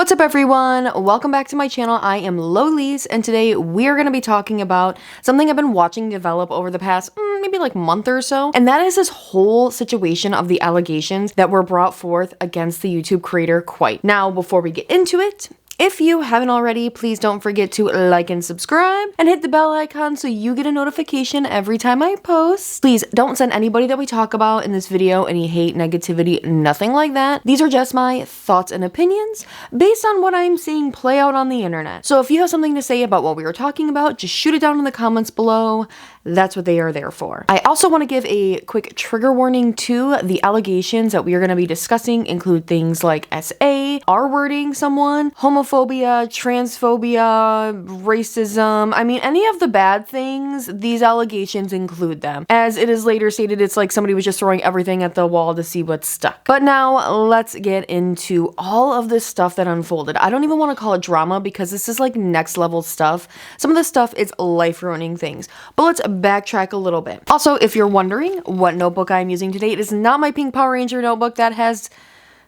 What's up everyone? Welcome back to my channel. I am Lolise, and today we're going to be talking about something I've been watching develop over the past maybe like month or so, and that is this whole situation of the allegations that were brought forth against the YouTube creator Kwite. Now, before we get into it, if you haven't already, please don't forget to like and subscribe and hit the bell icon so you get a notification every time I post. Please don't send anybody that we talk about in this video any hate, negativity, nothing like that. These are just my thoughts and opinions based on what I'm seeing play out on the internet. So if you have something to say about what we were talking about, just shoot it down in the comments below. That's what they are there for. I also want to give a quick trigger warning too. The allegations that we are going to be discussing include things like SA, R-wording someone, homophobia, transphobia, racism. I mean, any of the bad things, these allegations include them. As it is later stated, it's like somebody was just throwing everything at the wall to see what stuck. But now let's get into all of this stuff that unfolded. I don't even want to call it drama because this is like next level stuff. Some of the stuff is life-ruining things. But let's backtrack a little bit. Also, if you're wondering what notebook I'm using today, it is not my pink Power Ranger notebook that has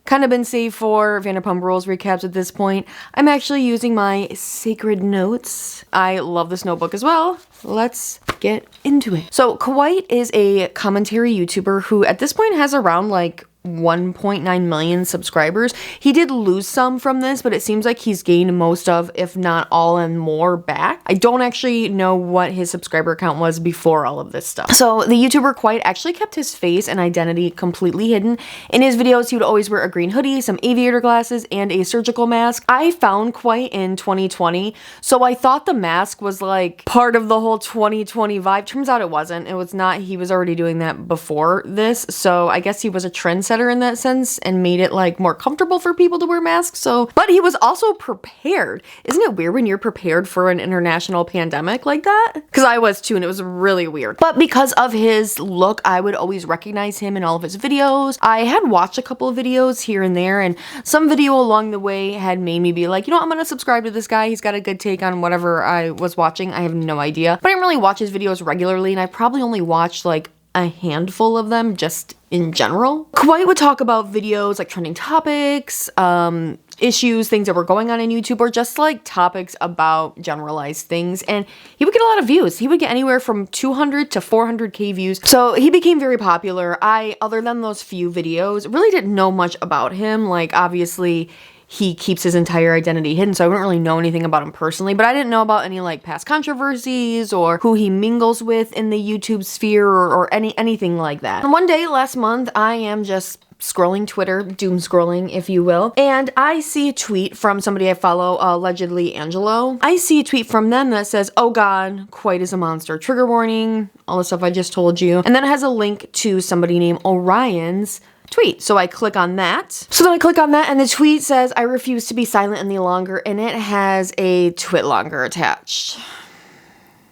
kind of been saved for Vanderpump Rules recaps at this point. I'm actually using my Sacred Notes. I love this notebook as well. Let's get into it. So Kwite is a commentary YouTuber who at this point has around like 1.9 million subscribers. He did lose some from this, but it seems like he's gained most of, if not all and more, back. I don't actually know what his subscriber count was before all of this stuff. So the YouTuber Kwite actually kept his face and identity completely hidden. In his videos, he would always wear a green hoodie, some aviator glasses, and a surgical mask. I found Kwite in 2020, so I thought the mask was like part of the whole 2020 vibe. Turns out it wasn't. It was not. He was already doing that before this, so I guess he was a trendsetter in that sense and made it like more comfortable for people to wear masks. So, but he was also prepared. Isn't it weird when you're prepared for an international pandemic like that? Because I was too, and it was really weird. But because of his look, I would always recognize him in all of his videos. I had watched a couple of videos here and there, and some video along the way had made me be like, you know, I'm gonna subscribe to this guy. He's got a good take on whatever I was watching. I have no idea. But I didn't really watch his videos regularly, and I probably only watched like a handful of them just in general. Kwite would talk about videos like trending topics, issues, things that were going on in YouTube, or just like topics about generalized things, and he would get a lot of views. He would get anywhere from 200 to 400k views, so he became very popular. Other than those few videos, really didn't know much about him. Like, obviously he keeps his entire identity hidden, so I wouldn't really know anything about him personally, but I didn't know about any like past controversies or who he mingles with in the YouTube sphere or anything like that. And one day last month, I am just scrolling Twitter, doom scrolling if you will, and I see a tweet from somebody I follow, allegedly Angelo. I see a tweet from them that says, "Oh god, Kwite is a monster, trigger warning," all the stuff I just told you, and then it has a link to somebody named Orion's tweet. So I click on that. So then I click on that, and the tweet says, "I refuse to be silent any longer," and it has a twit longer attached.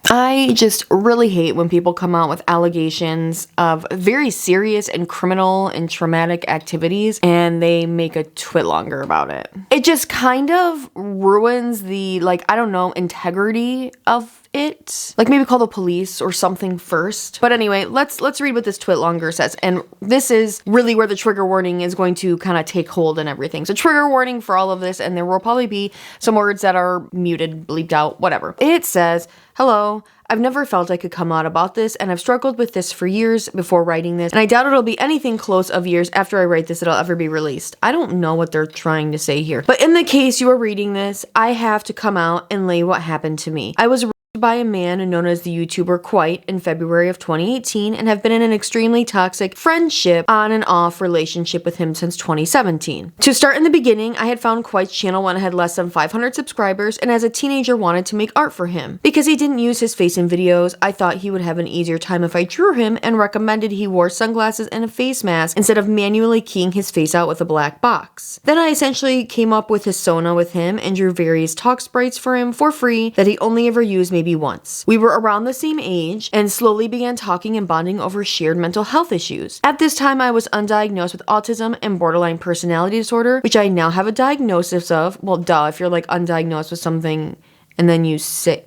I just really hate when people come out with allegations of very serious and criminal and traumatic activities and they make a twit longer about it. It just kind of ruins the, like, I don't know, integrity of it. Like, maybe call the police or something first. But anyway, let's read what this twit longer says. And this is really where the trigger warning is going to kind of take hold and everything. So trigger warning for all of this, and there will probably be some words that are muted, bleeped out, whatever. It says, "Hello, I've never felt I could come out about this, and I've struggled with this for years before writing this, and I doubt it'll be anything close of years after I write this it'll ever be released." I don't know what they're trying to say here. But in the case you are reading this, I have to come out and lay what happened to me. I was by a man known as the YouTuber Kwite in February of 2018 and have been in an extremely toxic friendship on and off relationship with him since 2017. To start in the beginning, I had found Kwite's channel when I had less than 500 subscribers, and as a teenager wanted to make art for him. Because he didn't use his face in videos, I thought he would have an easier time if I drew him and recommended he wore sunglasses and a face mask instead of manually keying his face out with a black box. Then I essentially came up with his persona with him and drew various talk sprites for him for free that he only ever used maybe once. We were around the same age and slowly began talking and bonding over shared mental health issues. At this time, I was undiagnosed with autism and borderline personality disorder, which I now have a diagnosis of. Well, duh, if you're like undiagnosed with something and then you say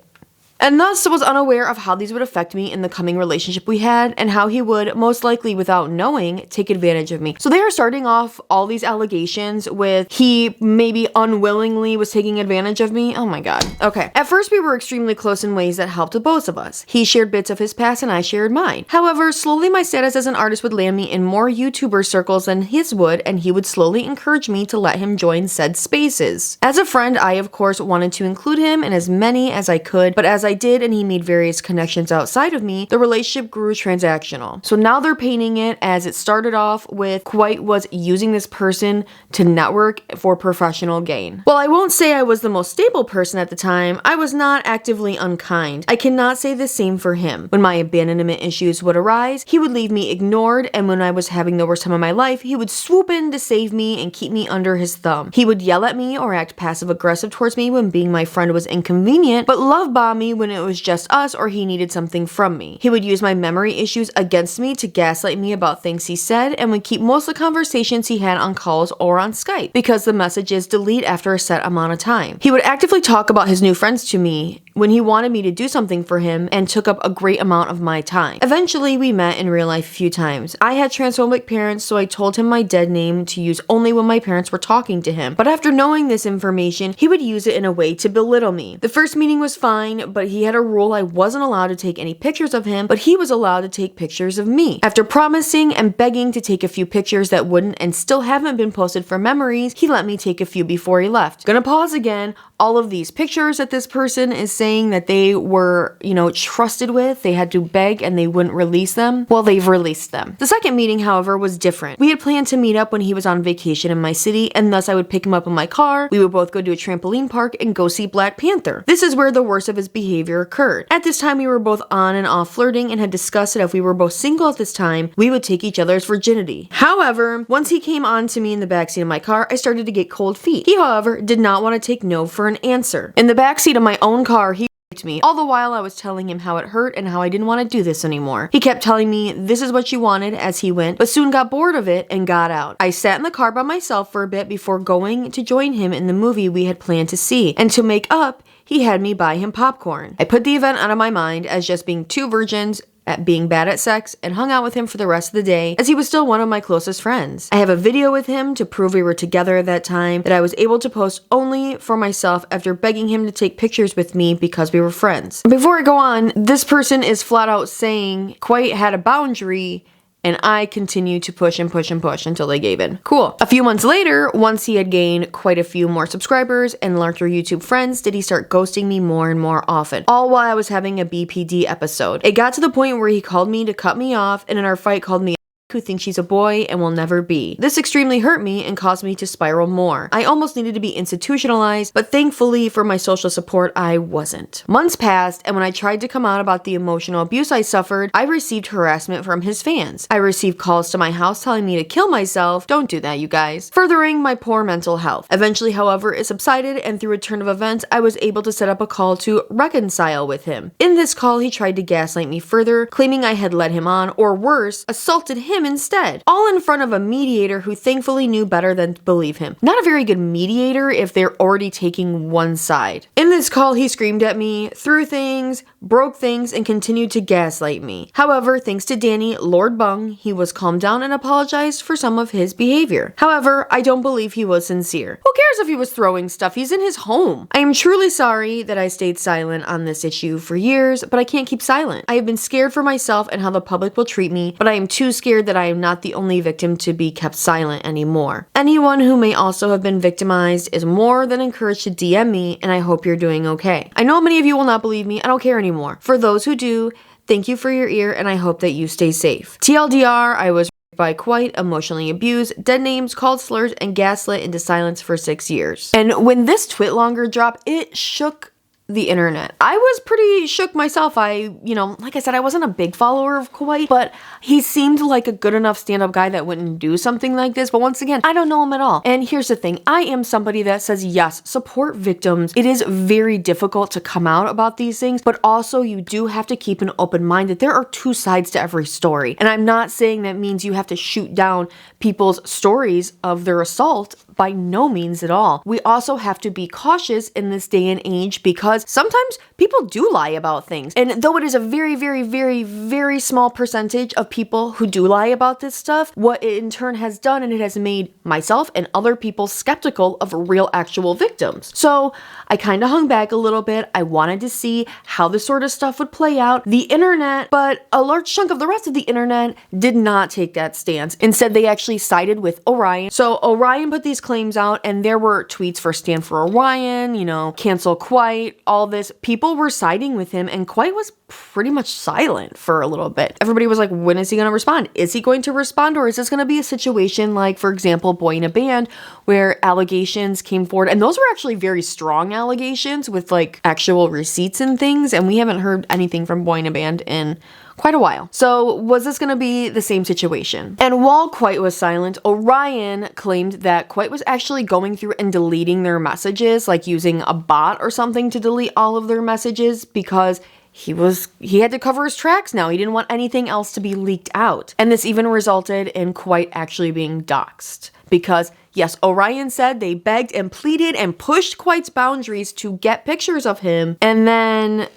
and thus was unaware of how these would affect me in the coming relationship we had, and how he would, most likely without knowing, take advantage of me. So they are starting off all these allegations with he maybe unwillingly was taking advantage of me. Oh my god. Okay. At first we were extremely close in ways that helped both of us. He shared bits of his past and I shared mine. However, slowly my status as an artist would land me in more YouTuber circles than his would, and he would slowly encourage me to let him join said spaces. As a friend, I of course wanted to include him in as many as I could, but as I did and he made various connections outside of me, the relationship grew transactional. So now they're painting it as it started off with Kwite was using this person to network for professional gain. While I won't say I was the most stable person at the time, I was not actively unkind. I cannot say the same for him. When my abandonment issues would arise, he would leave me ignored, and when I was having the worst time of my life, he would swoop in to save me and keep me under his thumb. He would yell at me or act passive aggressive towards me when being my friend was inconvenient, but love bomb me when it was just us or he needed something from me. He would use my memory issues against me to gaslight me about things he said, and would keep most of the conversations he had on calls or on Skype because the messages delete after a set amount of time. He would actively talk about his new friends to me when he wanted me to do something for him and took up a great amount of my time. Eventually, we met in real life a few times. I had transphobic parents, so I told him my dead name to use only when my parents were talking to him. But after knowing this information, he would use it in a way to belittle me. The first meeting was fine, but he had a rule I wasn't allowed to take any pictures of him, but he was allowed to take pictures of me. After promising and begging to take a few pictures that wouldn't and still haven't been posted for memories, he let me take a few before he left. Gonna pause again. All of these pictures that this person is saying that they were, trusted with, they had to beg and they wouldn't release them. Well, they've released them. The second meeting, however, was different. We had planned to meet up when he was on vacation in my city, and thus I would pick him up in my car. We would both go to a trampoline park and go see Black Panther. This is where the worst of his behavior occurred. At this time, we were both on and off flirting and had discussed that if we were both single at this time, we would take each other's virginity. However, once he came on to me in the backseat of my car, I started to get cold feet. He, however, did not want to take no for an answer. In the backseat of my own car, he me. All the while I was telling him how it hurt and how I didn't want to do this anymore. He kept telling me this is what you wanted as he went, but soon got bored of it and got out. I sat in the car by myself for a bit before going to join him in the movie we had planned to see, and to make up, he had me buy him popcorn. I put the event out of my mind as just being two virgins at being bad at sex and hung out with him for the rest of the day as he was still one of my closest friends. I have a video with him to prove we were together at that time that I was able to post only for myself after begging him to take pictures with me because we were friends. Before I go on, this person is flat out saying Kwite had a boundary, and I continued to push and push and push until they gave in. Cool. A few months later, once he had gained quite a few more subscribers and larger YouTube friends, did he start ghosting me more and more often, all while I was having a BPD episode. It got to the point where he called me to cut me off, and in our fight called me who thinks she's a boy and will never be. This extremely hurt me and caused me to spiral more. I almost needed to be institutionalized, but thankfully for my social support, I wasn't. Months passed, and when I tried to come out about the emotional abuse I suffered, I received harassment from his fans. I received calls to my house telling me to kill myself. Don't do that, you guys. Furthering my poor mental health. Eventually, however, it subsided, and through a turn of events, I was able to set up a call to reconcile with him. In this call, he tried to gaslight me further, claiming I had led him on, or worse, assaulted him instead, all in front of a mediator who thankfully knew better than to believe him. Not a very good mediator if they're already taking one side. In this call, he screamed at me, threw things, broke things, and continued to gaslight me. However, thanks to Danny, Lord Bung, he was calmed down and apologized for some of his behavior. However, I don't believe he was sincere. Who cares if he was throwing stuff? He's in his home. I am truly sorry that I stayed silent on this issue for years, but I can't keep silent. I have been scared for myself and how the public will treat me, but I am too scared that I am not the only victim to be kept silent anymore. Anyone who may also have been victimized is more than encouraged to DM me, and I hope you're doing okay. I know many of you will not believe me. I don't care anymore. For those who do, thank you for your ear, and I hope that you stay safe. TLDR, I was raped by Kwite, emotionally abused, dead names, called slurs, and gaslit into silence for 6 years. And when this twitlonger dropped, it shook the internet. I was pretty shook myself. Like I said, I wasn't a big follower of Kwite, but he seemed like a good enough stand-up guy that wouldn't do something like this. But once again, I don't know him at all. And here's the thing. I am somebody that says, yes, support victims. It is very difficult to come out about these things, but also you do have to keep an open mind that there are two sides to every story. And I'm not saying that means you have to shoot down people's stories of their assault, by no means at all. We also have to be cautious in this day and age because sometimes people do lie about things. And though it is a very, very, very, very small percentage of people who do lie about this stuff, what it in turn has done, and it has made myself and other people skeptical of real actual victims. So I kind of hung back a little bit. I wanted to see how this sort of stuff would play out. The internet, but a large chunk of the rest of the internet did not take that stance. Instead, they actually sided with Orion. So Orion put these claims out, and there were tweets for Stand for Orion, cancel Kwite, all this. People were siding with him, and Kwite was pretty much silent for a little bit. Everybody was like, when is he going to respond? Is he going to respond, or is this going to be a situation like, for example, Boy in a Band, where allegations came forward, and those were actually very strong allegations with like actual receipts and things, and we haven't heard anything from Boy in a Band in quite a while. So was this going to be the same situation? And while Kwite was silent, Orion claimed that Kwite was actually going through and deleting their messages, like using a bot or something to delete all of their messages because he had to cover his tracks now. He didn't want anything else to be leaked out. And this even resulted in Kwite actually being doxxed. Because, yes, Orion said they begged and pleaded and pushed Kwite's boundaries to get pictures of him, and then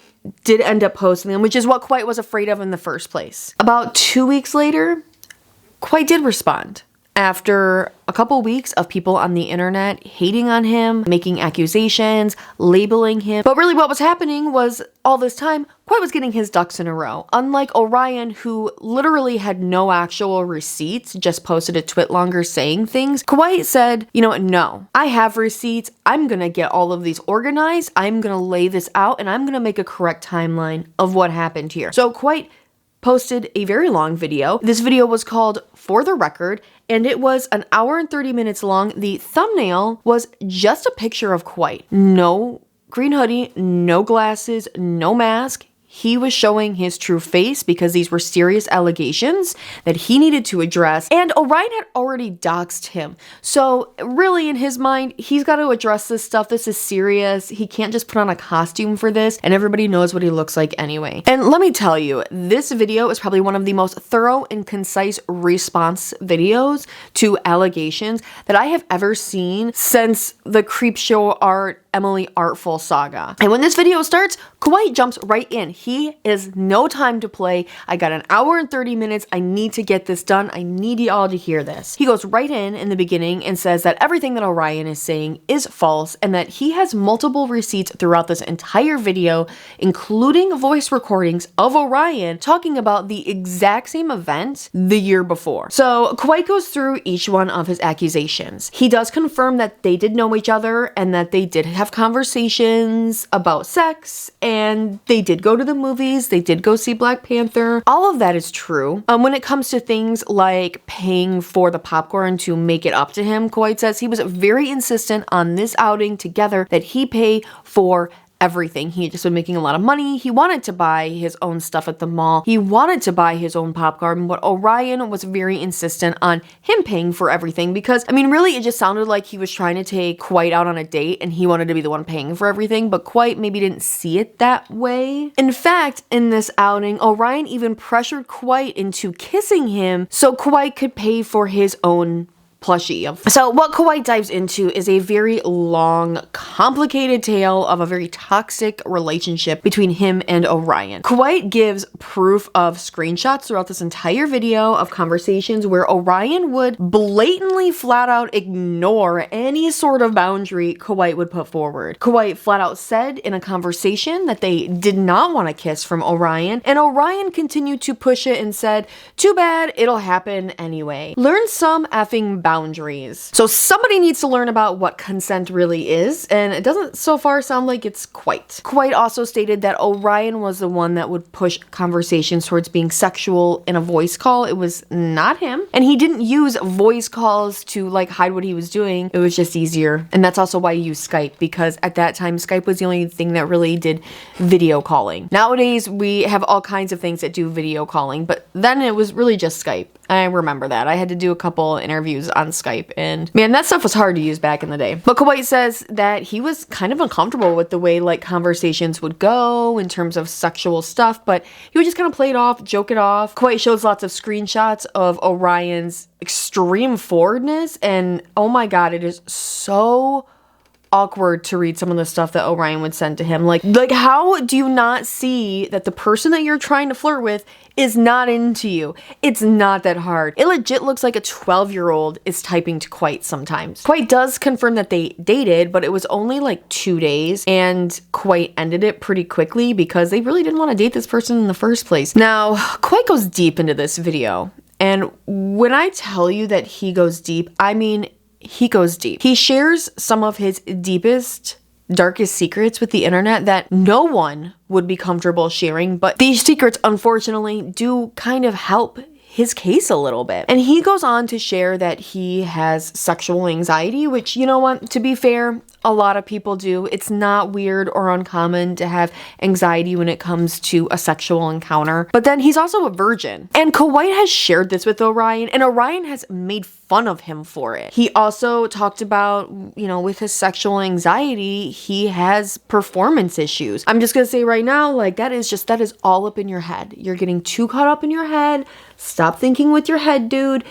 did end up posting them, which is what Kwite was afraid of in the first place. About 2 weeks later, Kwite did respond. After a couple weeks of people on the internet hating on him, making accusations, labeling him. But really what was happening was all this time, Kwite was getting his ducks in a row. Unlike Orion, who literally had no actual receipts, just posted a twit longer saying things, Kwite said, no, I have receipts. I'm gonna get all of these organized. I'm gonna lay this out, and I'm gonna make a correct timeline of what happened here. So Kwite posted a very long video. This video was called For the Record, and it was an hour and 30 minutes long. The thumbnail was just a picture of Kwite. No green hoodie, no glasses, no mask. He was showing his true face because these were serious allegations that he needed to address, and Orion had already doxed him. So really in his mind, he's got to address this stuff. This is serious. He can't just put on a costume for this, and everybody knows what he looks like anyway. And let me tell you, this video is probably one of the most thorough and concise response videos to allegations that I have ever seen since the Creepshow Art Emily Artful saga. And when this video starts, Kwite jumps right in. He is no time to play. I got an hour and 30 minutes. I need to get this done. I need y'all to hear this. He goes right in the beginning and says that everything that Orion is saying is false, and that he has multiple receipts throughout this entire video, including voice recordings of Orion talking about the exact same event the year before. So Kwite goes through each one of his accusations. He does confirm that they did know each other and that they did have conversations about sex, and they did go to the movies, they did go see Black Panther. All of that is true. When it comes to things like paying for the popcorn to make it up to him, Kwite says he was very insistent on this outing together that he pay for everything. He had just been making a lot of money. He wanted to buy his own stuff at the mall. He wanted to buy his own popcorn, but Orion was very insistent on him paying for everything because, really it just sounded like he was trying to take Kwite out on a date and he wanted to be the one paying for everything, but Kwite maybe didn't see it that way. In fact, in this outing, Orion even pressured Kwite into kissing him so Kwite could pay for his own plushie. So what Kwite dives into is a very long, complicated tale of a very toxic relationship between him and Orion. Kwite gives proof of screenshots throughout this entire video of conversations where Orion would blatantly flat out ignore any sort of boundary Kwite would put forward. Kwite flat out said in a conversation that they did not want a kiss from Orion, and Orion continued to push it and said, too bad, it'll happen anyway. Learn some effing boundaries. So somebody needs to learn about what consent really is, and it doesn't so far sound like it's Kwite. Kwite also stated that Orion was the one that would push conversations towards being sexual in a voice call. It was not him. And he didn't use voice calls to hide what he was doing. It was just easier. And that's also why he used Skype, because at that time Skype was the only thing that really did video calling. Nowadays we have all kinds of things that do video calling, but then it was really just Skype. I remember that. I had to do a couple interviews on Skype, and man, that stuff was hard to use back in the day. But Kwite says that he was kind of uncomfortable with the way like conversations would go in terms of sexual stuff, but he would just kind of play it off, joke it off. Kwite shows lots of screenshots of Orion's extreme forwardness, and oh my god, it is so awkward to read some of the stuff that Orion would send to him. Like how do you not see that the person that you're trying to flirt with is not into you? It's not that hard. It legit looks like a 12-year-old is typing to Kwite sometimes. Kwite does confirm that they dated, but it was only like 2 days, and Kwite ended it pretty quickly because they really didn't want to date this person in the first place. Now, Kwite goes deep into this video, and when I tell you that he goes deep, I mean he goes deep. He shares some of his deepest, darkest secrets with the internet that no one would be comfortable sharing, but these secrets unfortunately do kind of help his case a little bit. And he goes on to share that he has sexual anxiety, which, you know what, to be fair, a lot of people do. It's not weird or uncommon to have anxiety when it comes to a sexual encounter. But then he's also a virgin. And Kwite has shared this with Orion, and Orion has made fun of him for it. He also talked about, you know, with his sexual anxiety, he has performance issues. I'm just gonna say right now, like, that is all up in your head. You're getting too caught up in your head. Stop thinking with your head, dude.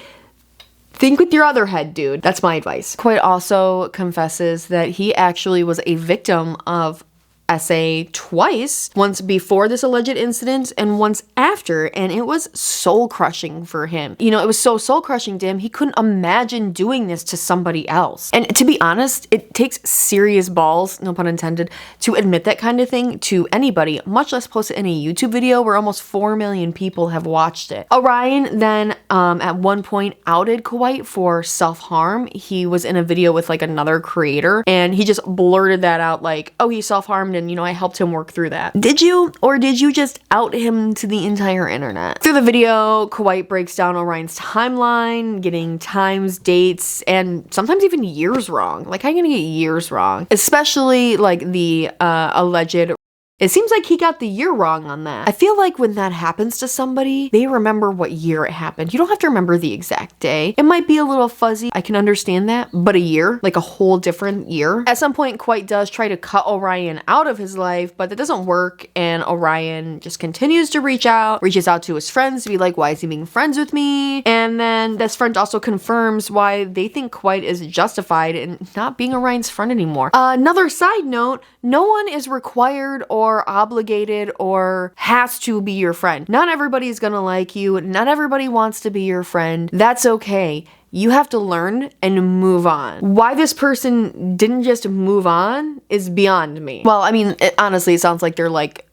Think with your other head, dude. That's my advice. Kwite also confesses that he actually was a victim of SA twice, once before this alleged incident and once after, and it was soul-crushing for him. You know, it was so soul-crushing to him, he couldn't imagine doing this to somebody else. And to be honest, it takes serious balls, no pun intended, to admit that kind of thing to anybody, much less post it in a YouTube video where almost 4 million people have watched it. Orion then, at one point, outed Kwite for self-harm. He was in a video with like another creator, and he just blurted that out like, oh, he self-harmed, and you know, I helped him work through that. Did you? Or did you just out him to the entire internet? Through the video, Kwite breaks down Orion's timeline, getting times, dates, and sometimes even years wrong. Like, how are you gonna get years wrong? Especially like the alleged. It seems like he got the year wrong on that. I feel like when that happens to somebody, they remember what year it happened. You don't have to remember the exact day. It might be a little fuzzy. I can understand that. But a year, like a whole different year. At some point, Kwite does try to cut Orion out of his life, but that doesn't work. And Orion just continues to reaches out to his friends to be like, why is he being friends with me? And then this friend also confirms why they think Kwite is justified in not being Orion's friend anymore. Another side note, no one is required or obligated or has to be your friend. Not everybody's gonna like you. Not everybody wants to be your friend. That's okay. You have to learn and move on. Why this person didn't just move on is beyond me. Well, I mean, honestly, it sounds like they're like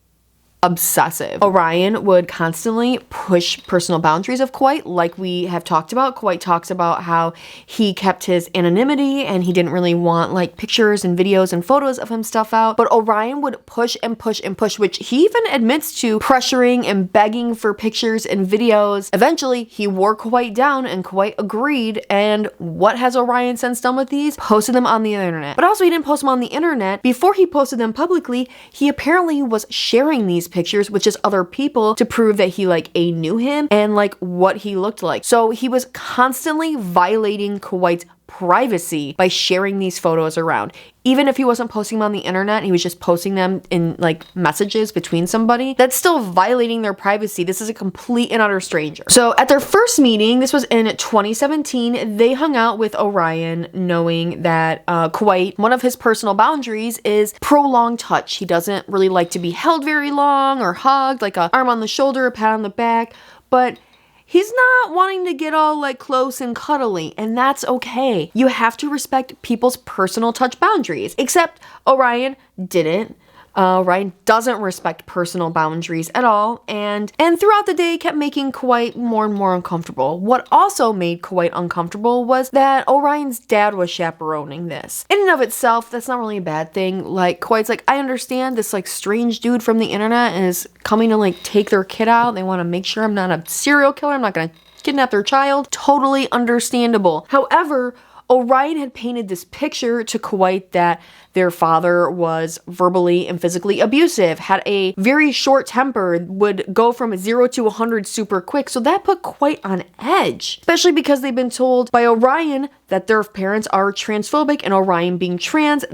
obsessive. Orion would constantly push personal boundaries of Kwite, like we have talked about. Kwite talks about how he kept his anonymity and he didn't really want like pictures and videos and photos of him stuff out, but Orion would push and push and push, which he even admits to pressuring and begging for pictures and videos. Eventually, he wore Kwite down and Kwite agreed, and what has Orion since done with these? Posted them on the internet. But also, he didn't post them on the internet. Before he posted them publicly, he apparently was sharing these pictures with just other people to prove that he like knew him and like what he looked like. So he was constantly violating Kwite's privacy by sharing these photos around. Even if he wasn't posting them on the internet, he was just posting them in like messages between somebody, that's still violating their privacy. This is a complete and utter stranger. So at their first meeting, this was in 2017, they hung out with Orion knowing that Kwite, one of his personal boundaries is prolonged touch. He doesn't really like to be held very long or hugged, like an arm on the shoulder, a pat on the back, but he's not wanting to get all like close and cuddly, and that's okay. You have to respect people's personal touch boundaries, except Orion didn't. Orion doesn't respect personal boundaries at all, and throughout the day kept making Kwite more and more uncomfortable. What also made Kwite uncomfortable was that Orion's dad was chaperoning this. In and of itself, that's not really a bad thing. Like, Kwite's like, I understand this like strange dude from the internet is coming to like take their kid out. They want to make sure I'm not a serial killer. I'm not gonna kidnap their child. Totally understandable. However, Orion had painted this picture to Kwite that their father was verbally and physically abusive, had a very short temper, would go from 0 to 100 super quick. So that put Kwite on edge, especially because they've been told by Orion that their parents are transphobic, and Orion being trans,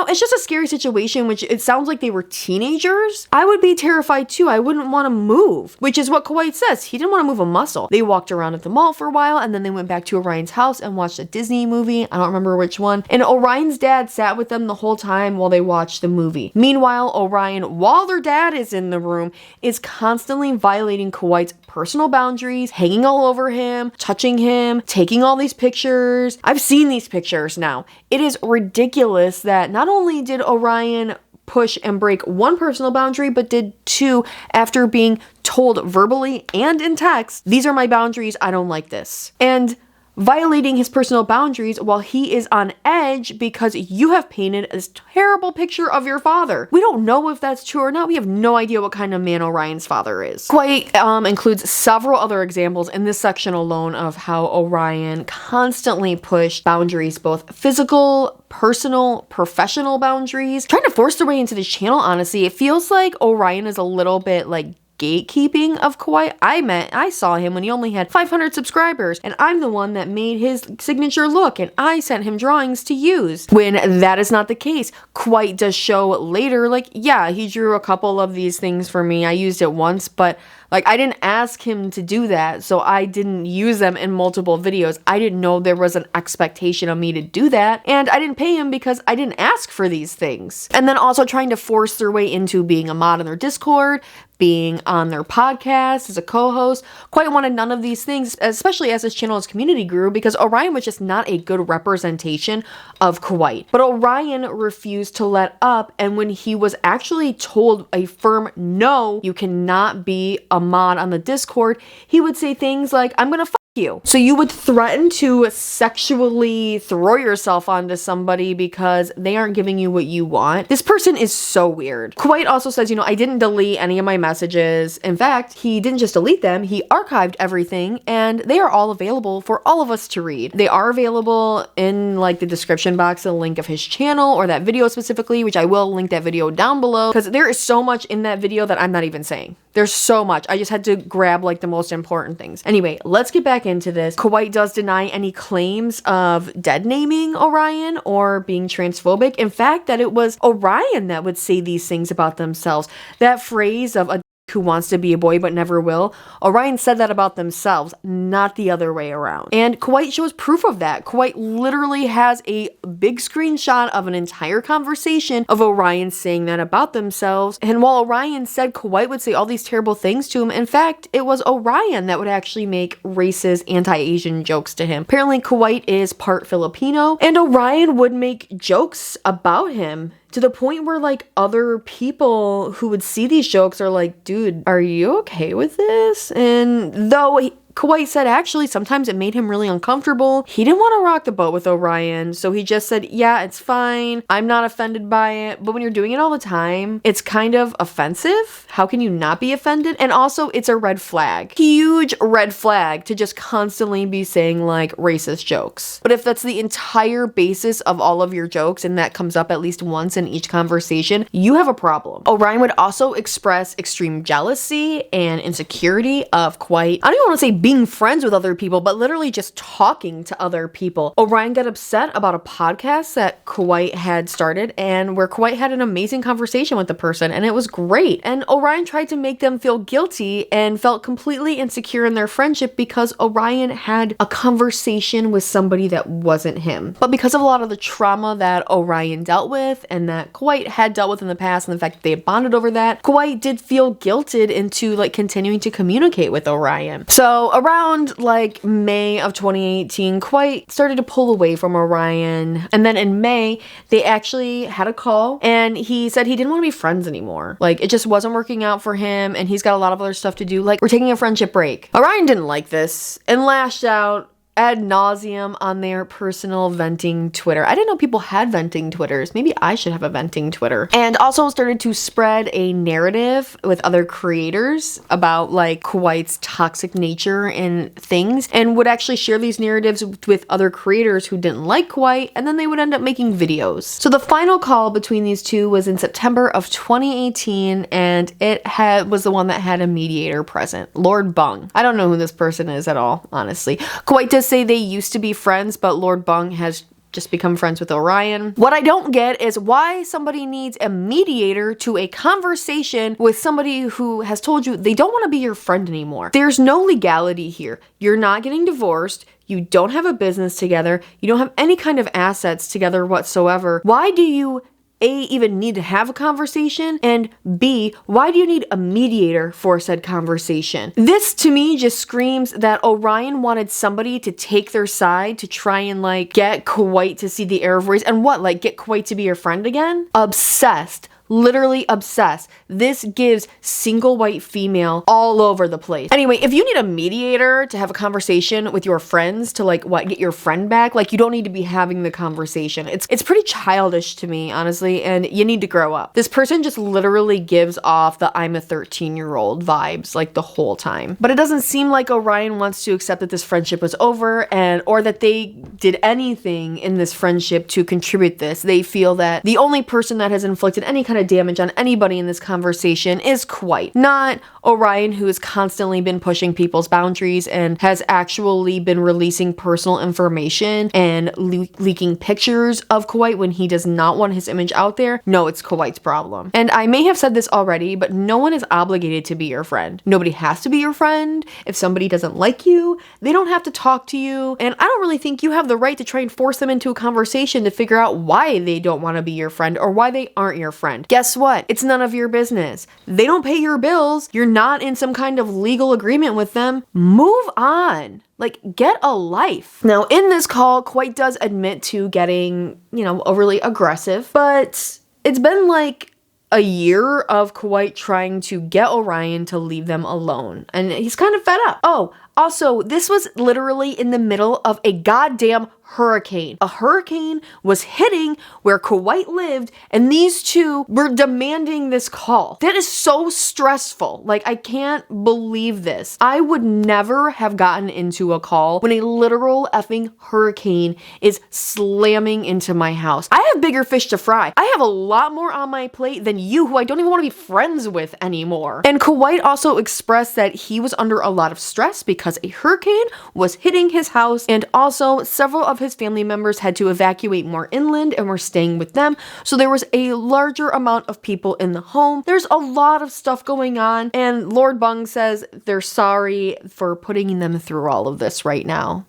it's just a scary situation, which it sounds like they were teenagers. I would be terrified too. I wouldn't want to move, which is what Kwite says. He didn't want to move a muscle. They walked around at the mall for a while, and then they went back to Orion's house and watched a Disney movie. I don't remember which one. And Orion's dad sat with them the whole time while they watched the movie. Meanwhile, Orion, while their dad is in the room, is constantly violating Kwite's personal boundaries, hanging all over him, touching him, taking all these pictures. I've seen these pictures now. It is ridiculous that not only did Orion push and break one personal boundary, but did two after being told verbally and in text, these are my boundaries, I don't like this. And violating his personal boundaries while he is on edge because you have painted this terrible picture of your father. We don't know if that's true or not. We have no idea what kind of man Orion's father is. Kwite includes several other examples in this section alone of how Orion constantly pushed boundaries, both physical, personal, professional boundaries, trying to force their way into the channel. Honestly, it feels like Orion is a little bit like gatekeeping of Kwite. I saw him when he only had 500 subscribers, and I'm the one that made his signature look, and I sent him drawings to use, when that is not the case. Kwite does show later, like, yeah, he drew a couple of these things for me. I used it once, but like, I didn't ask him to do that, so I didn't use them in multiple videos. I didn't know there was an expectation of me to do that, and I didn't pay him because I didn't ask for these things. And then also trying to force their way into being a mod in their Discord, being on their podcast as a co-host. Kwite wanted none of these things, especially as his channel's community grew, because Orion was just not a good representation of Kwite. But Orion refused to let up, and when he was actually told a firm no, you cannot be a mod on the Discord, he would say things like, I'm gonna fuck you. So you would threaten to sexually throw yourself onto somebody because they aren't giving you what you want. This person is so weird. Kwite also says, I didn't delete any of my messages. In fact, he didn't just delete them, he archived everything, and they are all available for all of us to read. They are available in like the description box, the link of his channel or that video specifically, which I will link that video down below, because there is so much in that video that I'm not even saying. There's so much. I just had to grab like the most important things. Anyway, let's get back into this. Kwite does deny any claims of dead naming Orion or being transphobic. In fact, that it was Orion that would say these things about themselves. That phrase of a who wants to be a boy but never will, Orion said that about themselves, not the other way around. And Kwite shows proof of that. Kwite literally has a big screenshot of an entire conversation of Orion saying that about themselves. And while Orion said Kwite would say all these terrible things to him, in fact, it was Orion that would actually make racist, anti-Asian jokes to him. Apparently, Kwite is part Filipino, and Orion would make jokes about him, to the point where like other people who would see these jokes are like, dude, are you okay with this? And though Kwite said actually sometimes it made him really uncomfortable, he didn't want to rock the boat with Orion, so he just said, yeah, it's fine, I'm not offended by it. But when you're doing it all the time, it's kind of offensive. How can you not be offended? And also, it's a red flag, huge red flag, to just constantly be saying like racist jokes. But if that's the entire basis of all of your jokes and that comes up at least once in each conversation, you have a problem. Orion would also express extreme jealousy and insecurity of Kwite. I don't even want to say being friends with other people, but literally just talking to other people. Orion got upset about a podcast that Kwite had started, and where Kwite had an amazing conversation with the person, and it was great. And Orion tried to make them feel guilty and felt completely insecure in their friendship because Orion had a conversation with somebody that wasn't him. But because of a lot of the trauma that Orion dealt with and that Kwite had dealt with in the past, and the fact that they had bonded over that, Kwite did feel guilted into like continuing to communicate with Orion. So around like May of 2018, Kwite started to pull away from Orion. And then in May, they actually had a call, and he said he didn't want to be friends anymore. Like, it just wasn't working out for him, and he's got a lot of other stuff to do. Like, we're taking a friendship break. Orion didn't like this and lashed out ad nauseum on their personal venting Twitter. I didn't know people had venting Twitters. Maybe I should have a venting Twitter. And also started to spread a narrative with other creators about like Kwite's toxic nature and things, and would actually share these narratives with other creators who didn't like Kwite, and then they would end up making videos. So the final call between these two was in September of 2018, and it was the one that had a mediator present, Lord Bung. I don't know who this person is at all, honestly. Kwite does say they used to be friends, but Lord Bung has just become friends with Orion. What I don't get is why somebody needs a mediator to a conversation with somebody who has told you they don't want to be your friend anymore. There's no legality here. You're not getting divorced. You don't have a business together. You don't have any kind of assets together whatsoever. Why do you A, even need to have a conversation, and B, why do you need a mediator for said conversation? This to me just screams that Orion wanted somebody to take their side to try and like get Kwite to see the error of ways, and what, like get Kwite to be your friend again? Obsessed. Literally obsessed. This gives single white female all over the place. Anyway, if you need a mediator to have a conversation with your friends to like get your friend back, like you don't need to be having the conversation. It's pretty childish to me, honestly, and you need to grow up. This person just literally gives off the I'm a 13-year-old vibes like the whole time. But it doesn't seem like Orion wants to accept that this friendship was over or that they did anything in this friendship to contribute this. They feel that the only person that has inflicted any kind of damage on anybody in this conversation is Kwite, not Orion, who has constantly been pushing people's boundaries and has actually been releasing personal information and leaking pictures of Kwite when he does not want his image out there. No, it's Kwite's problem. And I may have said this already, but no one is obligated to be your friend. Nobody has to be your friend. If somebody doesn't like you, they don't have to talk to you. And I don't really think you have the right to try and force them into a conversation to figure out why they don't want to be your friend or why they aren't your friend. Guess what? It's none of your business. They don't pay your bills. You're not in some kind of legal agreement with them. Move on. Like, get a life. Now, in this call, Kwite does admit to getting, overly aggressive, but it's been like a year of Kwite trying to get Orion to leave them alone, and he's kind of fed up. Oh, also, this was literally in the middle of a goddamn hurricane. A hurricane was hitting where Kwite lived, and these two were demanding this call. That is so stressful. Like, I can't believe this. I would never have gotten into a call when a literal effing hurricane is slamming into my house. I have bigger fish to fry. I have a lot more on my plate than you, who I don't even want to be friends with anymore. And Kwite also expressed that he was under a lot of stress because a hurricane was hitting his house, and also several of his family members had to evacuate more inland and were staying with them, so there was a larger amount of people in the home. There's a lot of stuff going on, and Lord Bung says they're sorry for putting them through all of this right now.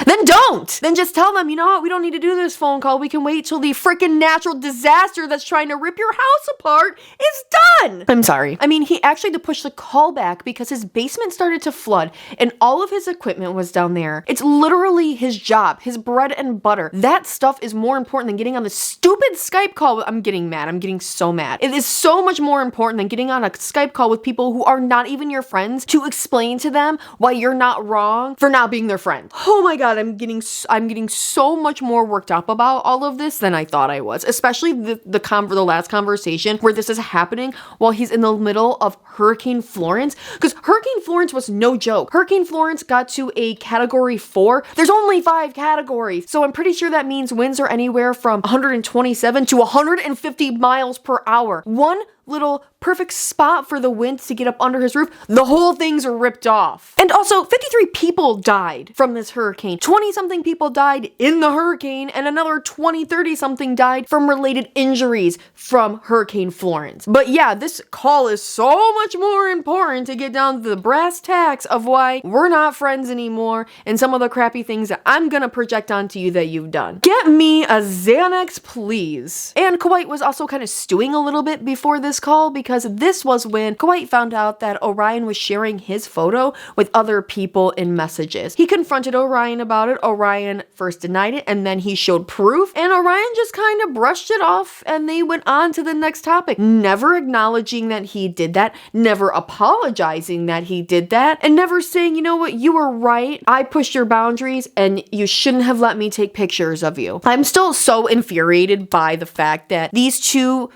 Then don't! Then just tell them, you know what, we don't need to do this phone call. We can wait till the freaking natural disaster that's trying to rip your house apart is done! I'm sorry. I mean, he actually had to push the call back because his basement started to flood and all of his equipment was down there. It's literally his job, his bread and butter. That stuff is more important than getting on the stupid Skype call. I'm getting mad. I'm getting so mad. It is so much more important than getting on a Skype call with people who are not even your friends to explain to them why you're not wrong for not being their friend. Oh my God, I'm getting so much more worked up about all of this than I thought I was, especially the last conversation where this is happening while he's in the middle of Hurricane Florence, because Hurricane Florence was no joke. Hurricane Florence got to a category 4. There's only 5 categories, so I'm pretty sure that means winds are anywhere from 127 to 150 miles per hour. One little perfect spot for the wind to get up under his roof, the whole thing's ripped off. And also, 53 people died from this hurricane. 20-something people died in the hurricane, and another 30-something died from related injuries from Hurricane Florence. But yeah, this call is so much more important to get down to the brass tacks of why we're not friends anymore and some of the crappy things that I'm gonna project onto you that you've done. Get me a Xanax, please. And Kwite was also kind of stewing a little bit before this this call because this was when Kwite found out that Orion was sharing his photo with other people in messages. He confronted Orion about it. Orion first denied it, and then he showed proof, and Orion just kind of brushed it off, and they went on to the next topic, never acknowledging that he did that, never apologizing that he did that, and never saying, you know what, you were right, I pushed your boundaries, and you shouldn't have let me take pictures of you. I'm still so infuriated by the fact that these two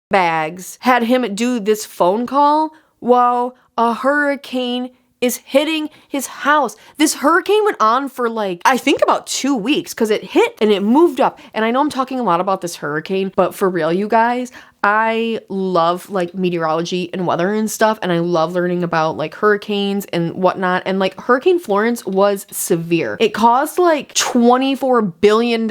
bags had him do this phone call while a hurricane is hitting his house. This hurricane went on for like, I think about 2 weeks because it hit and it moved up. And I know I'm talking a lot about this hurricane, but for real, you guys, I love like meteorology and weather and stuff, and I love learning about like hurricanes and whatnot. And like Hurricane Florence was severe. It caused like $24 billion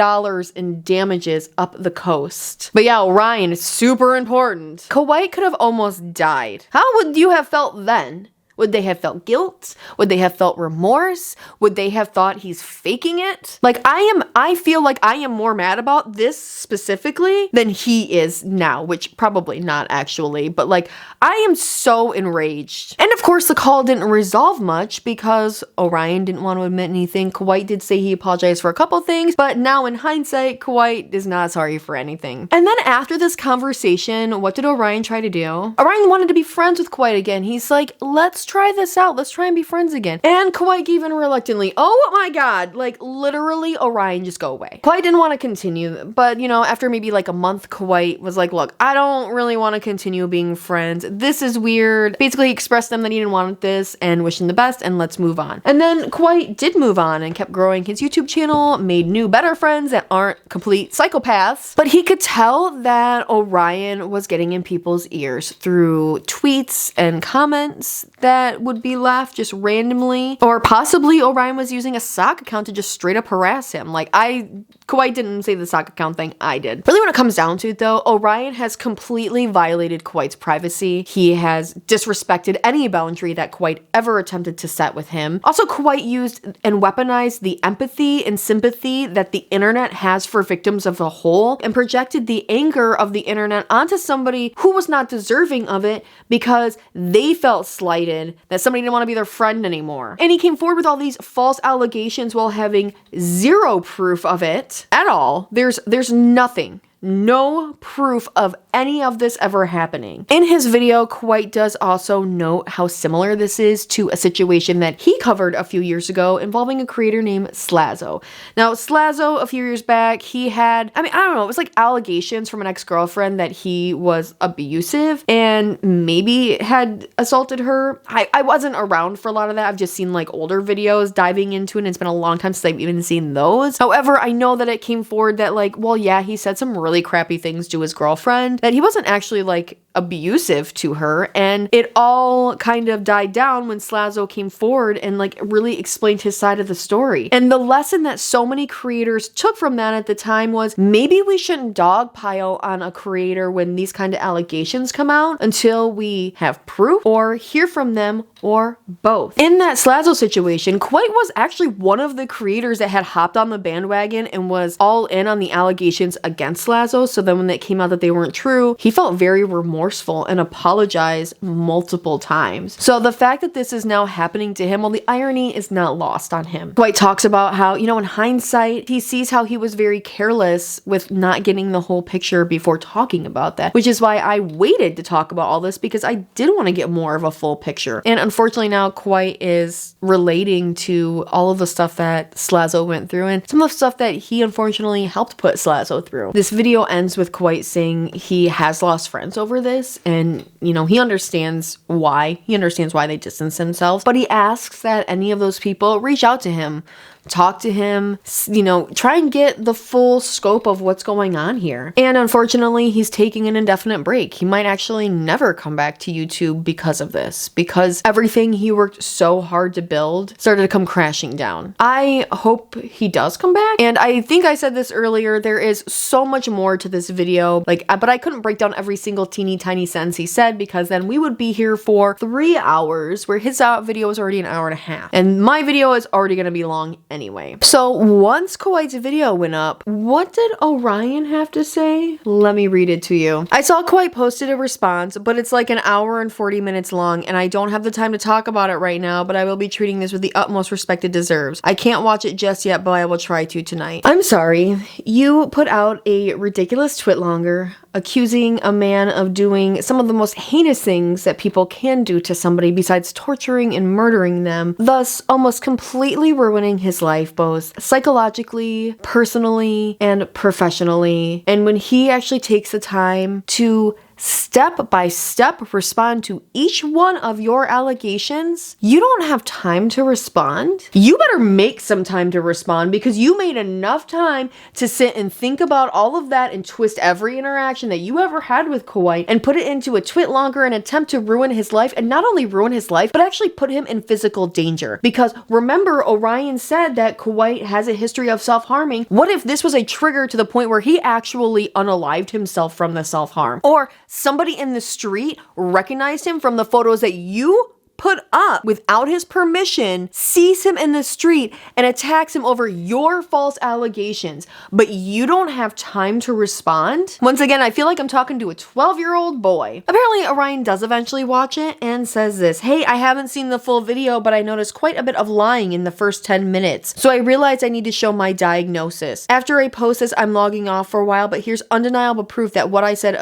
in damages up the coast. But yeah, Orion is super important. Kwite could have almost died. How would you have felt then? Would they have felt guilt? Would they have felt remorse? Would they have thought he's faking it? Like I feel like I am more mad about this specifically than he is now, which probably not actually, but like I am so enraged. And of course the call didn't resolve much because Orion didn't want to admit anything. Kwite did say he apologized for a couple things, but now in hindsight, Kwite is not sorry for anything. And then after this conversation, what did Orion try to do? Orion wanted to be friends with Kwite again. He's like, let's try this out. Let's try and be friends again. And Kwite even reluctantly, oh my god, like literally Orion, just go away. Kwite didn't want to continue, but you know, after maybe like a month, Kwite was like, look, I don't really want to continue being friends. This is weird. Basically expressed them that he didn't want this and wished him the best and let's move on. And then Kwite did move on and kept growing his YouTube channel, made new, better friends that aren't complete psychopaths. But he could tell that Orion was getting in people's ears through tweets and comments that would be left just randomly, or possibly Orion was using a sock account to just straight up harass him. Like Kwite didn't say the sock account thing, I did. Really when it comes down to it though, Orion has completely violated Kwite's privacy. He has disrespected any boundary that Kwite ever attempted to set with him. Also, Kwite used and weaponized the empathy and sympathy that the internet has for victims of the whole and projected the anger of the internet onto somebody who was not deserving of it because they felt slighted, that somebody didn't want to be their friend anymore. And he came forward with all these false allegations while having zero proof of it at all. There's nothing. No proof of any of this ever happening. In his video, Kwite does also note how similar this is to a situation that he covered a few years ago involving a creator named Slazo. Now, Slazo, a few years back, he had, I don't know, it was like allegations from an ex-girlfriend that he was abusive and maybe had assaulted her. I wasn't around for a lot of that. I've just seen like older videos diving into it, and it's been a long time since I've even seen those. However, I know that it came forward that like, well, yeah, he said some really crappy things to his girlfriend, that he wasn't actually like abusive to her, and it all kind of died down when Slazo came forward and like really explained his side of the story. And the lesson that so many creators took from that at the time was maybe we shouldn't dogpile on a creator when these kind of allegations come out until we have proof or hear from them, or both. In that Slazo situation, Kwite was actually one of the creators that had hopped on the bandwagon and was all in on the allegations against Slazo. So then when it came out that they weren't true, he felt very remorseful and apologized multiple times. So the fact that this is now happening to him, well, the irony is not lost on him. Kwite talks about how, you know, in hindsight, he sees how he was very careless with not getting the whole picture before talking about that, which is why I waited to talk about all this, because I did want to get more of a full picture. And unfortunately now Kwite is relating to all of the stuff that Slazo went through and some of the stuff that he unfortunately helped put Slazo through. This video ends with Kwite saying he has lost friends over this, and you know, he understands why. He understands why they distance themselves, but he asks that any of those people reach out to him, talk to him, you know, try and get the full scope of what's going on here. And unfortunately, he's taking an indefinite break. He might actually never come back to YouTube because of this, because everything he worked so hard to build started to come crashing down. I hope he does come back. And I think I said this earlier, there is so much more to this video, like, but I couldn't break down every single teeny tiny sentence he said, because then we would be here for 3 hours, where his video is already an hour and a half. And my video is already gonna be long anyway. So once Kwite's video went up, what did Orion have to say? Let me read it to you. I saw Kwite posted a response, but it's like an hour and 40 minutes long, and I don't have the time to talk about it right now, but I will be treating this with the utmost respect it deserves. I can't watch it just yet, but I will try to tonight. I'm sorry. You put out a ridiculous twit longer, accusing a man of doing some of the most heinous things that people can do to somebody besides torturing and murdering them, thus almost completely ruining his life, both psychologically, personally, and professionally. And when he actually takes the time to step by step respond to each one of your allegations, you don't have time to respond. You better make some time to respond, because you made enough time to sit and think about all of that and twist every interaction that you ever had with Kwite and put it into a twit longer in an attempt to ruin his life, and not only ruin his life, but actually put him in physical danger. Because remember, Orion said that Kwite has a history of self-harming. What if this was a trigger to the point where he actually unalived himself from the self-harm? Or somebody in the street recognized him from the photos that you put up without his permission, sees him in the street, and attacks him over your false allegations, but you don't have time to respond? Once again, I feel like I'm talking to a 12-year-old boy. Apparently, Orion does eventually watch it and says this: "Hey, I haven't seen the full video, but I noticed quite a bit of lying in the first 10 minutes, so I realized I need to show my diagnosis. After I post this, I'm logging off for a while, but here's undeniable proof that what I said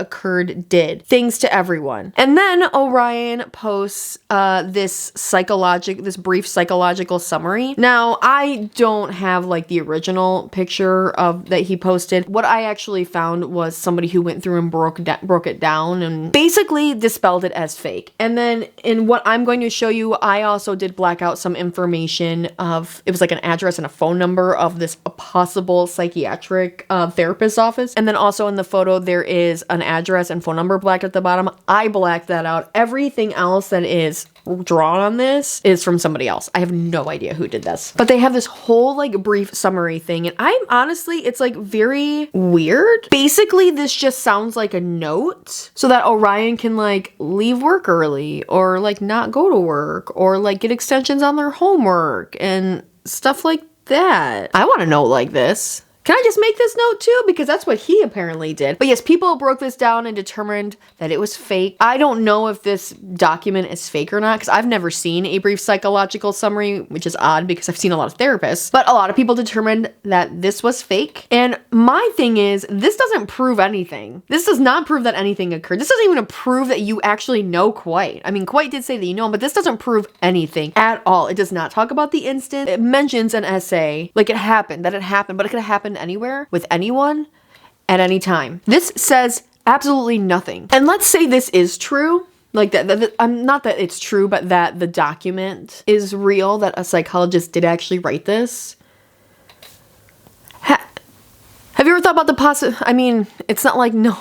did. Thanks to everyone." And then Orion posts this brief psychological summary. Now, I don't have like the original picture of that he posted. What I actually found was somebody who went through and broke it down and basically dispelled it as fake. And then in what I'm going to show you, I also did black out some information of, it was like an address and a phone number of this possible psychiatric therapist's office. And then also in the photo, there is an address and phone number blacked at the bottom. I blacked that out. Everything else that is drawn on this is from somebody else. I have no idea who did this. But they have this whole like brief summary thing, and I'm honestly, it's like very weird. Basically, this just sounds like a note so that Orion can like leave work early, or like not go to work, or like get extensions on their homework and stuff like that. I want to know like this. Can I just make this note too? Because that's what he apparently did. But yes, people broke this down and determined that it was fake. I don't know if this document is fake or not, because I've never seen a brief psychological summary, which is odd because I've seen a lot of therapists. But a lot of people determined that this was fake. And my thing is, this doesn't prove anything. This does not prove that anything occurred. This doesn't even prove that you actually know Kwite. I mean, Kwite did say that you know him, but this doesn't prove anything at all. It does not talk about the instant. It mentions an essay, like it happened, but it could have happened anywhere with anyone at any time. This says absolutely nothing. And let's say this is true, like that not that it's true, but that the document is real, that a psychologist did actually write this. Have you ever thought about I mean, it's not like no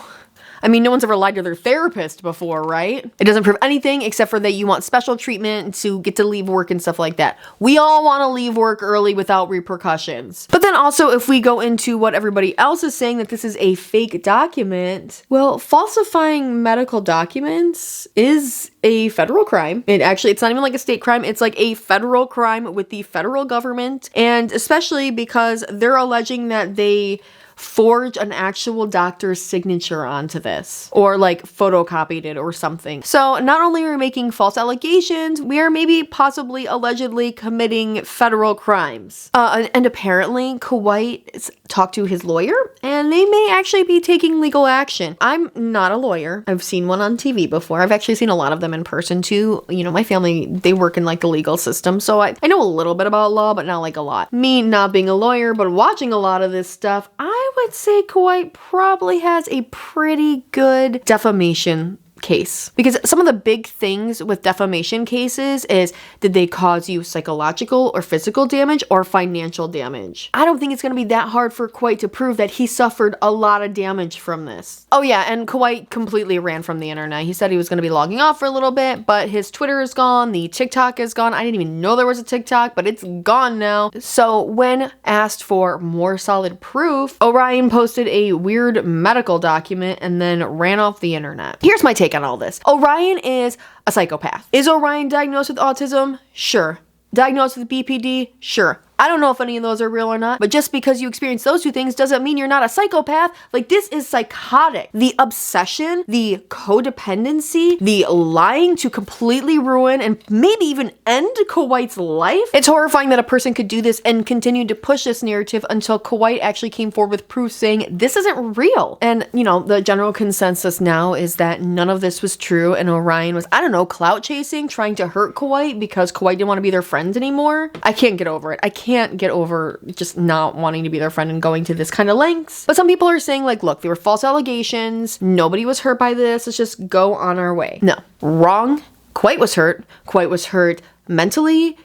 one's ever lied to their therapist before, right? It doesn't prove anything except for that you want special treatment to get to leave work and stuff like that. We all want to leave work early without repercussions. But then also, if we go into what everybody else is saying, that this is a fake document, well, falsifying medical documents is a federal crime. It's not even like a state crime. It's like a federal crime with the federal government. And especially because they're alleging that they forge an actual doctor's signature onto this, or like photocopied it or something. So not only are we making false allegations, we are maybe possibly allegedly committing federal crimes. And apparently Kwite talked to his lawyer, and they may actually be taking legal action. I'm not a lawyer. I've seen one on TV before. I've actually seen a lot of them in person too. You know, my family, they work in like the legal system, so I know a little bit about law, but not like a lot. Me not being a lawyer, but watching a lot of this stuff, I would say Kwite probably has a pretty good defamation case. Because some of the big things with defamation cases is, did they cause you psychological or physical damage or financial damage? I don't think it's going to be that hard for Kwite to prove that he suffered a lot of damage from this. Oh yeah, and Kwite completely ran from the internet. He said he was going to be logging off for a little bit, but his Twitter is gone, the TikTok is gone. I didn't even know there was a TikTok, but it's gone now. So when asked for more solid proof, Orion posted a weird medical document and then ran off the internet. Here's my take take on all this. Orion is a psychopath. Is Orion diagnosed with autism? Sure. Diagnosed with BPD? Sure. I don't know if any of those are real or not, but just because you experience those two things doesn't mean you're not a psychopath. Like, this is psychotic. The obsession, the codependency, the lying to completely ruin and maybe even end Kwite's life. It's horrifying that a person could do this and continue to push this narrative until Kwite actually came forward with proof saying this isn't real. And, you know, the general consensus now is that none of this was true and Orion was, I don't know, clout chasing, trying to hurt Kwite because Kwite didn't want to be their friends anymore. I can't get over it. I can't get over just not wanting to be their friend and going to this kind of lengths. But some people are saying, like, look, they were false allegations. Nobody was hurt by this. Let's just go on our way. No, wrong. Kwite was hurt. Kwite was hurt mentally,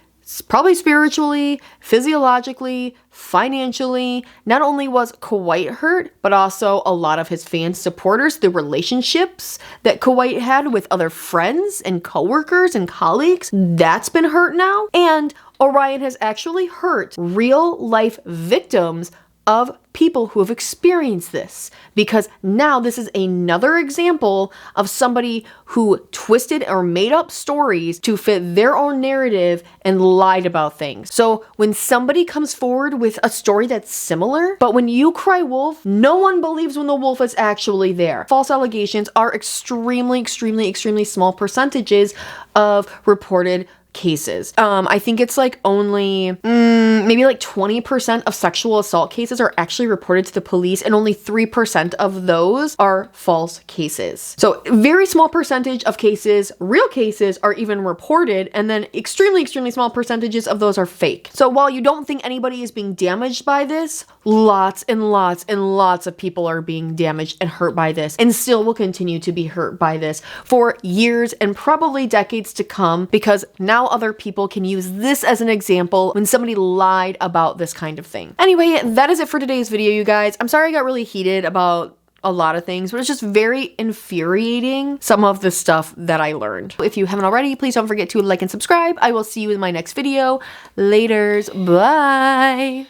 probably spiritually, physiologically, financially. Not only was Kwite hurt, but also a lot of his fans, supporters, the relationships that Kwite had with other friends and coworkers and colleagues, that's been hurt now. And Orion has actually hurt real life victims of people who have experienced this, because now this is another example of somebody who twisted or made up stories to fit their own narrative and lied about things. So when somebody comes forward with a story that's similar, but when you cry wolf, no one believes when the wolf is actually there. False allegations are extremely small percentages of reported cases. I think it's like only maybe like 20% of sexual assault cases are actually reported to the police, and only 3% of those are false cases. So very small percentage of cases, real cases, are even reported, and then extremely small percentages of those are fake. So while you don't think anybody is being damaged by this, lots of people are being damaged and hurt by this, and still will continue to be hurt by this for years and probably decades to come, because now other people can use this as an example when somebody lied about this kind of thing. Anyway, that is it for today's video, you guys. I'm sorry I got really heated about a lot of things, but it's just very infuriating, some of the stuff that I learned. If you haven't already, please don't forget to like and subscribe. I will see you in my next video. Laters. Bye.